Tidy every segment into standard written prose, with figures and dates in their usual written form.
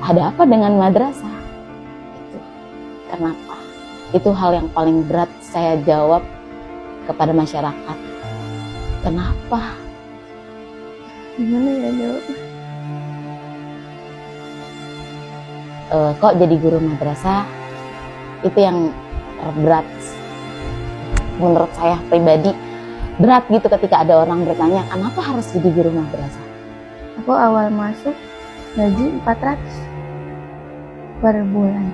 ada apa dengan madrasah? Gitu. Kenapa? Itu hal yang paling berat saya jawab kepada masyarakat. Kenapa? Gimana ya jawabnya? Kok jadi guru madrasah? Itu yang berat menurut saya pribadi, berat gitu ketika ada orang bertanya kenapa harus jadi guru madrasah. Aku awal masuk gaji 400 per bulan,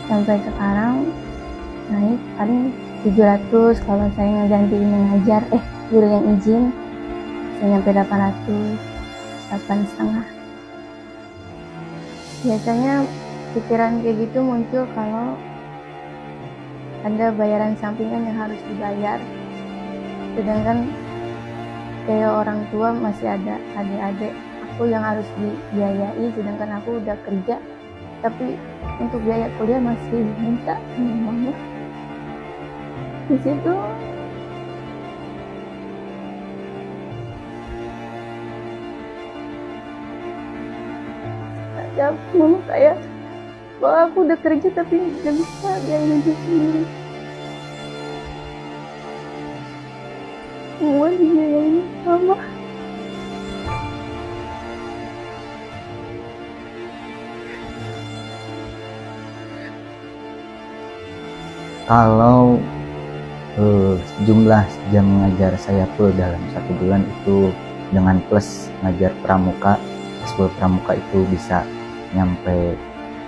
sampai sekarang naik paling 700 kalau saya ngegantiin mengajar, guru yang izin saya nyampe 800, 8,5. Biasanya pikiran kayak gitu muncul kalau ada bayaran sampingan yang harus dibayar, sedangkan kayak orang tua masih ada adik-adik aku yang harus dibiayai, sedangkan aku udah kerja tapi untuk biaya kuliah masih minta sama mama. Di situ ada mama kayak bahwa aku udah kerja tapi gak bisa biayain hidup sendiri, semua dibiayain mama. Kalau jumlah jam mengajar saya full dalam 1 bulan itu dengan plus ngajar pramuka, sekolah pramuka itu bisa nyampe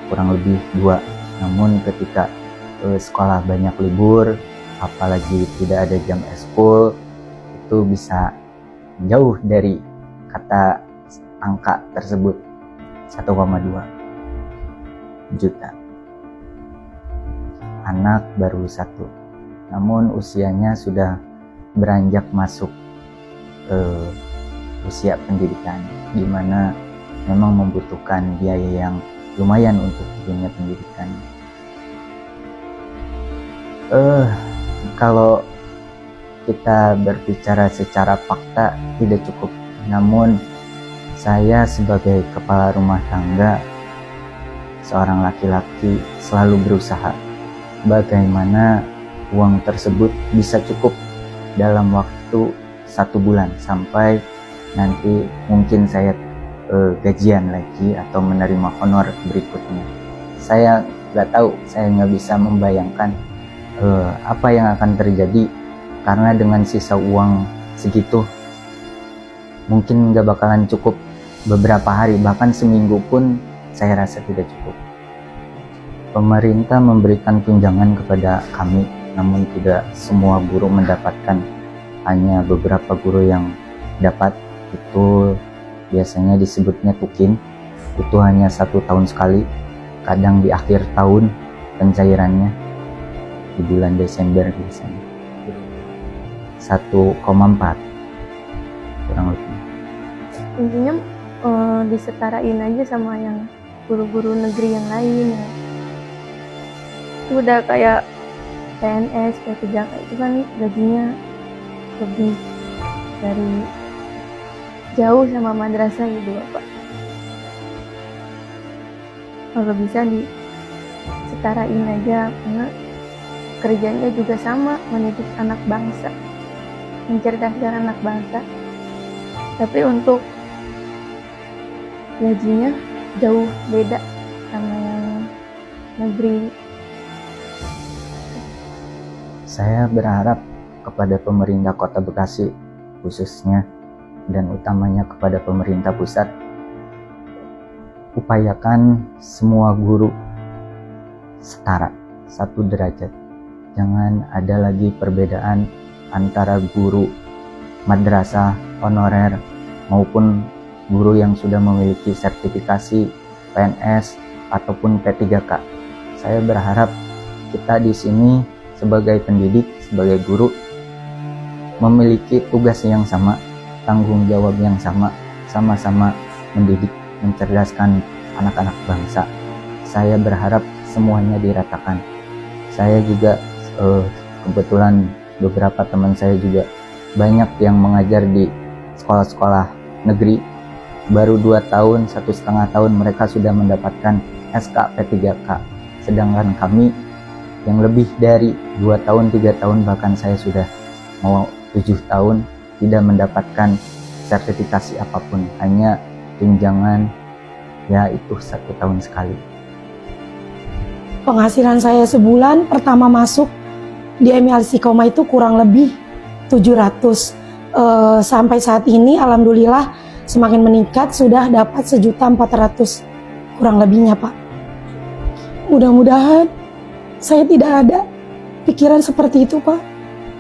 kurang lebih 2. Namun ketika sekolah banyak libur, apalagi tidak ada jam eskul, itu bisa jauh dari kata angka tersebut, 1,2 juta. Anak baru 1, namun usianya sudah beranjak masuk usia pendidikan, di mana memang membutuhkan biaya yang lumayan untuk dunia pendidikan. Kalau kita berbicara secara fakta tidak cukup, namun saya sebagai kepala rumah tangga, seorang laki-laki, selalu berusaha bagaimana uang tersebut bisa cukup dalam waktu 1 bulan sampai nanti mungkin saya gajian lagi atau menerima honor berikutnya. Saya nggak tahu, saya nggak bisa membayangkan apa yang akan terjadi, karena dengan sisa uang segitu mungkin nggak bakalan cukup beberapa hari, bahkan seminggu pun saya rasa tidak cukup. Pemerintah memberikan tunjangan kepada kami, namun tidak semua guru mendapatkan, hanya beberapa guru yang dapat. Itu biasanya disebutnya tukin, itu hanya 1 tahun sekali, kadang di akhir tahun pencairannya di bulan Desember biasanya 1,4 kurang lebih. Intinya disetarain aja sama yang guru-guru negeri yang lain ya. Itu udah kayak PNS, P3K itu kan gajinya lebih dari jauh sama madrasah gitu Bapak. Kalau bisa disetarain aja, karena kerjanya juga sama, mendidik anak bangsa, mencerdaskan anak bangsa. Tapi untuk gajinya jauh beda sama yang negeri. Saya berharap kepada pemerintah Kota Bekasi khususnya dan utamanya kepada pemerintah pusat, upayakan semua guru setara, 1 derajat. Jangan ada lagi perbedaan antara guru madrasah honorer maupun guru yang sudah memiliki sertifikasi PNS ataupun P3K. Saya berharap kita di sini sebagai pendidik, sebagai guru, memiliki tugas yang sama, tanggung jawab yang sama, sama-sama mendidik, mencerdaskan anak-anak bangsa. Saya berharap semuanya diratakan. Saya juga kebetulan beberapa teman saya juga banyak yang mengajar di sekolah-sekolah negeri, baru 2 tahun, 1,5 tahun mereka sudah mendapatkan SK P3K. Sedangkan kami yang lebih dari 2 tahun, 3 tahun, bahkan saya sudah mau 7 tahun tidak mendapatkan sertifikasi apapun, hanya tunjangan ya itu 1 tahun sekali. Penghasilan saya sebulan pertama masuk di MLC Koma itu kurang lebih 700. Sampai saat ini alhamdulillah semakin meningkat, sudah dapat 1.400.000 kurang lebihnya, Pak. Mudah-mudahan saya tidak ada pikiran seperti itu, Pak.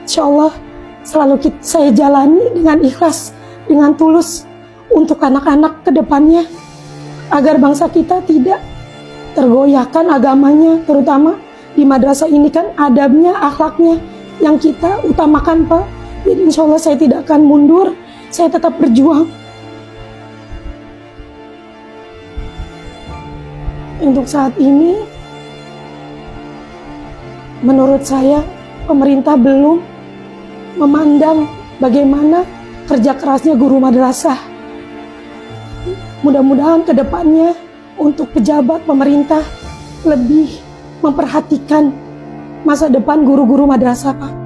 Insya Allah selalu saya jalani dengan ikhlas, dengan tulus untuk anak-anak ke depannya, agar bangsa kita tidak tergoyahkan agamanya, terutama di madrasah ini kan adabnya, akhlaknya yang kita utamakan, Pak. Jadi insya Allah saya tidak akan mundur, saya tetap berjuang. Untuk saat ini, menurut saya pemerintah belum memandang bagaimana kerja kerasnya guru madrasah. Mudah-mudahan ke depannya untuk pejabat pemerintah lebih memperhatikan masa depan guru-guru madrasah, Pak.